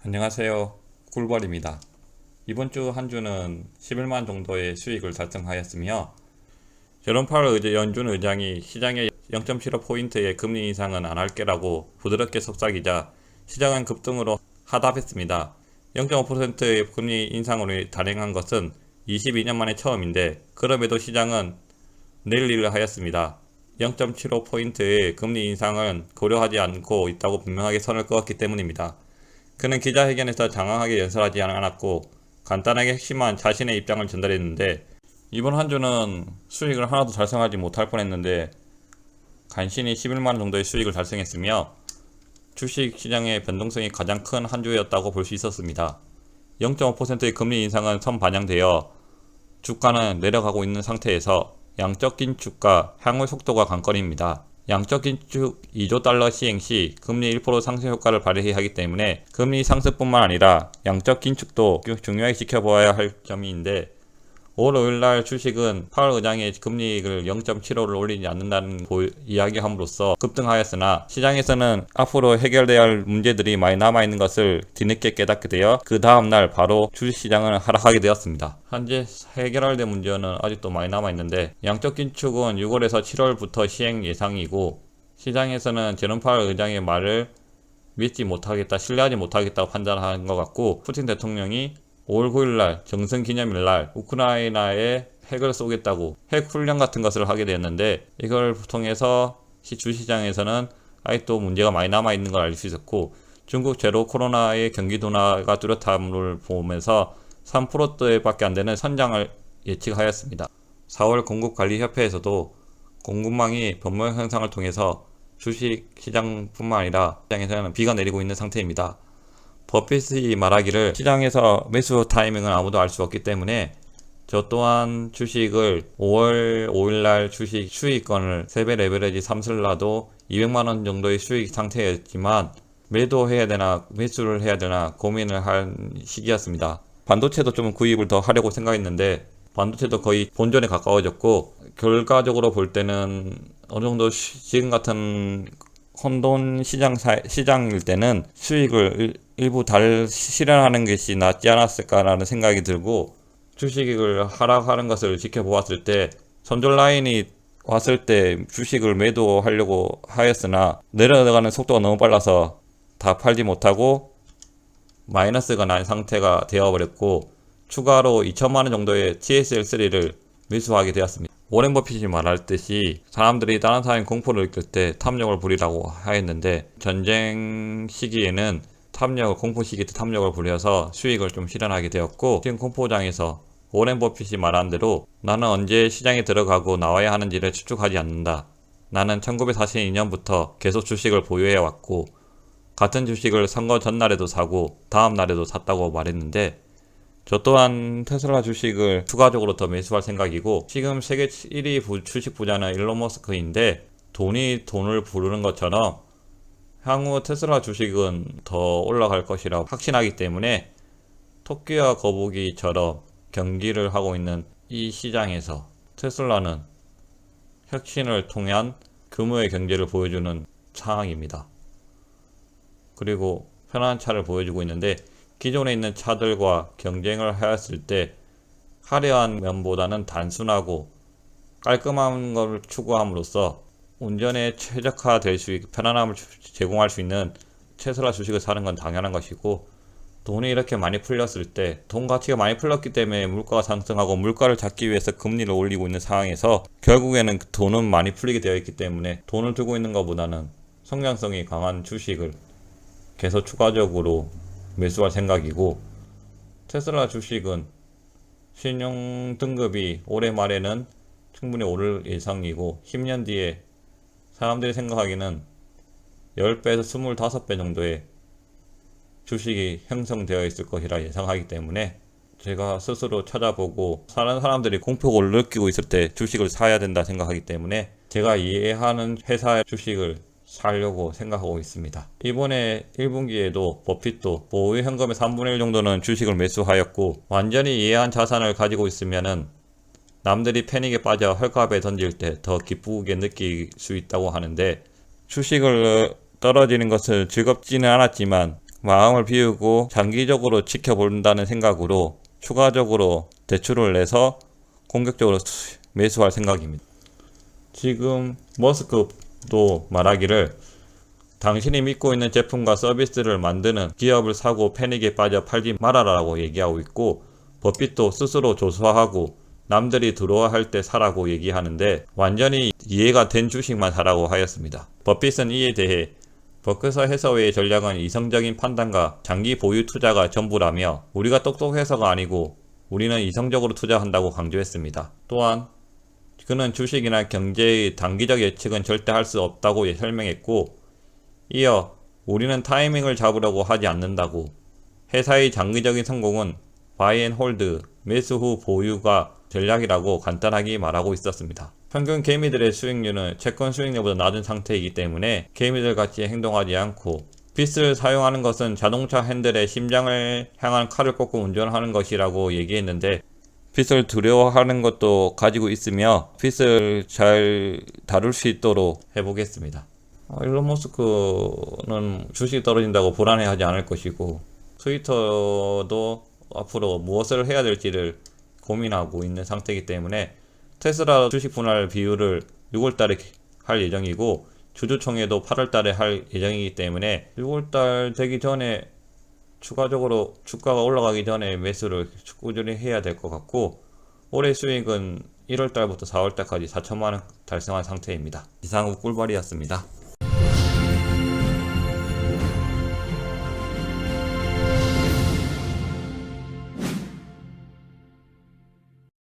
안녕하세요. 꿀벌입니다. 이번 주 한 주는 11만 정도의 수익을 달성하였으며, 제롬 파월 연준 의장이 시장에 0.75포인트의 금리 인상은 안 할게라고 부드럽게 속삭이자 시장은 급등으로 하답했습니다. 0.5%의 금리 인상으로 단행한 것은 22년 만에 처음인데, 그럼에도 시장은 랠리를 하였습니다. 0.75포인트의 금리 인상은 고려하지 않고 있다고 분명하게 선을 그었기 때문입니다. 그는 기자회견에서 장황하게 연설하지 않았고 간단하게 핵심만 자신의 입장을 전달했는데, 이번 한 주는 수익을 하나도 달성하지 못할 뻔했는데 간신히 11만원 정도의 수익을 달성했으며 주식 시장의 변동성이 가장 큰 한 주였다고 볼 수 있었습니다. 0.5%의 금리 인상은 선반영되어 주가는 내려가고 있는 상태에서 양적 긴축과 향후 속도가 관건입니다. 양적 긴축 2조 달러 시행 시 금리 1% 상승 효과를 발휘해야 하기 때문에 금리 상승뿐만 아니라 양적 긴축도 중요하게 지켜보아야 할 점인데, 5월 5일날 주식은 파월 의장의 금리를 0.75를 올리지 않는다는 이야기함으로써 급등하였으나, 시장에서는 앞으로 해결돼야 할 문제들이 많이 남아있는 것을 뒤늦게 깨닫게 되어 그 다음날 바로 주식시장은 하락하게 되었습니다. 현재 해결해야 될 문제는 아직도 많이 남아있는데, 양적 긴축은 6월에서 7월부터 시행 예상이고, 시장에서는 제롬 파월 의장의 말을 믿지 못하겠다, 신뢰하지 못하겠다고 판단한 것 같고, 푸틴 대통령이 5월 9일날 정승기념일날 우크라이나에 핵을 쏘겠다고 핵 훈련 같은 것을 하게 되었는데, 이걸 통해서 주시장에서는 아직도 문제가 많이 남아있는 걸 알 수 있었고, 중국 제로 코로나의 경기 둔화가 뚜렷함을 보면서 3%대밖에 안 되는 선장을 예측하였습니다. 4월 공급관리협회에서도 공급망이 변동 현상을 통해서 주식시장뿐만 아니라 시장에서는 비가 내리고 있는 상태입니다. 버핏이 말하기를 시장에서 매수 타이밍은 아무도 알 수 없기 때문에 저 또한 주식을 5월 5일날 주식 수익권을 3배 레버리지 3을 놔도 200만원 정도의 수익 상태였지만, 매도해야 되나 매수를 해야 되나 고민을 한 시기였습니다. 반도체도 좀 구입을 더 하려고 생각했는데 반도체도 거의 본전에 가까워졌고, 결과적으로 볼 때는 어느 정도 지금 같은 혼돈 시장일 때는 수익을 일부 실현하는 것이 낫지 않았을까라는 생각이 들고, 주식을 하락하는 것을 지켜보았을 때 손절 라인이 왔을 때 주식을 매도하려고 하였으나 내려가는 속도가 너무 빨라서 다 팔지 못하고 마이너스가 난 상태가 되어버렸고, 추가로 2천만원 정도의 TSL3를 매수하게 되었습니다. 워렌 버핏이 말했듯이 사람들이 다른 사람이 공포를 느낄 때 탐욕을 부리라고 하였는데, 전쟁 시기에는 공포 시기 때 탐욕을 부려서 수익을 좀 실현하게 되었고, 지금 공포장에서 워렌 버핏이 말한 대로 나는 언제 시장에 들어가고 나와야 하는지를 추측하지 않는다. 나는 1942년부터 계속 주식을 보유해 왔고 같은 주식을 선거 전날에도 사고 다음 날에도 샀다고 말했는데, 저 또한 테슬라 주식을 추가적으로 더 매수할 생각이고, 지금 세계 1위 주식 부자는 일론 머스크인데 돈이 돈을 부르는 것처럼 향후 테슬라 주식은 더 올라갈 것이라고 확신하기 때문에 토끼와 거북이처럼 경기를 하고 있는 이 시장에서 테슬라는 혁신을 통한 규모의 경제를 보여주는 상황입니다. 그리고 편안한 차를 보여주고 있는데, 기존에 있는 차들과 경쟁을 하였을 때 화려한 면보다는 단순하고 깔끔한 것을 추구함으로써 운전에 최적화될 수 있고 편안함을 제공할 수 있는 테슬라 주식을 사는 건 당연한 것이고, 돈이 이렇게 많이 풀렸을 때, 돈 가치가 많이 풀렸기 때문에 물가가 상승하고 물가를 잡기 위해서 금리를 올리고 있는 상황에서 결국에는 돈은 많이 풀리게 되어 있기 때문에 돈을 두고 있는 것보다는 성장성이 강한 주식을 계속 추가적으로 매수할 생각이고, 테슬라 주식은 신용 등급이 올해 말에는 충분히 오를 예상이고 10년 뒤에 사람들이 생각하기는 10배에서 25배 정도의 주식이 형성되어 있을 것이라 예상하기 때문에, 제가 스스로 찾아보고 다른 사람들이 공포를 느끼고 있을 때 주식을 사야 된다 생각하기 때문에 제가 이해하는 회사의 주식을 사려고 생각하고 있습니다. 이번에 1분기에도 버핏도 보유 현금의 3분의 1 정도는 주식을 매수하였고, 완전히 이해한 자산을 가지고 있으면은 남들이 패닉에 빠져 헐값에 던질 때 더 기쁘게 느낄 수 있다고 하는데, 주식을 떨어지는 것을 즐겁지는 않았지만 마음을 비우고 장기적으로 지켜본다는 생각으로 추가적으로 대출을 내서 공격적으로 매수할 생각입니다. 지금 머스크도 말하기를 당신이 믿고 있는 제품과 서비스를 만드는 기업을 사고 패닉에 빠져 팔지 말아라라고 얘기하고 있고, 버핏도 스스로 조사하고 남들이 들어와 할 때 사라고 얘기하는데 완전히 이해가 된 주식만 사라고 하였습니다. 버핏은 이에 대해 버크셔 해서웨이의 전략은 이성적인 판단과 장기 보유 투자가 전부라며 우리가 똑똑해서가 아니고 우리는 이성적으로 투자한다고 강조했습니다. 또한 그는 주식이나 경제의 단기적 예측은 절대 할 수 없다고 설명했고, 이어 우리는 타이밍을 잡으려고 하지 않는다고, 회사의 장기적인 성공은 바이 앤 홀드, 매수 후 보유가 전략이라고 간단하게 말하고 있었습니다. 평균 개미들의 수익률은 채권 수익률보다 낮은 상태이기 때문에 개미들 같이 행동하지 않고, 빗을 사용하는 것은 자동차 핸들에 심장을 향한 칼을 꽂고 운전하는 것이라고 얘기했는데, 빗을 두려워하는 것도 가지고 있으며 빗을 잘 다룰 수 있도록 해보겠습니다. 일론 머스크는 주식이 떨어진다고 불안해하지 않을 것이고, 트위터도 앞으로 무엇을 해야 될지를 고민하고 있는 상태이기 때문에 테슬라 주식 분할 비율을 6월달에 할 예정이고, 주주총회도 8월달에 할 예정이기 때문에 6월달 되기 전에 추가적으로 주가가 올라가기 전에 매수를 꾸준히 해야 될 것 같고, 올해 수익은 1월달부터 4월달까지 4천만원 달성한 상태입니다. 이상우 꿀벌이었습니다.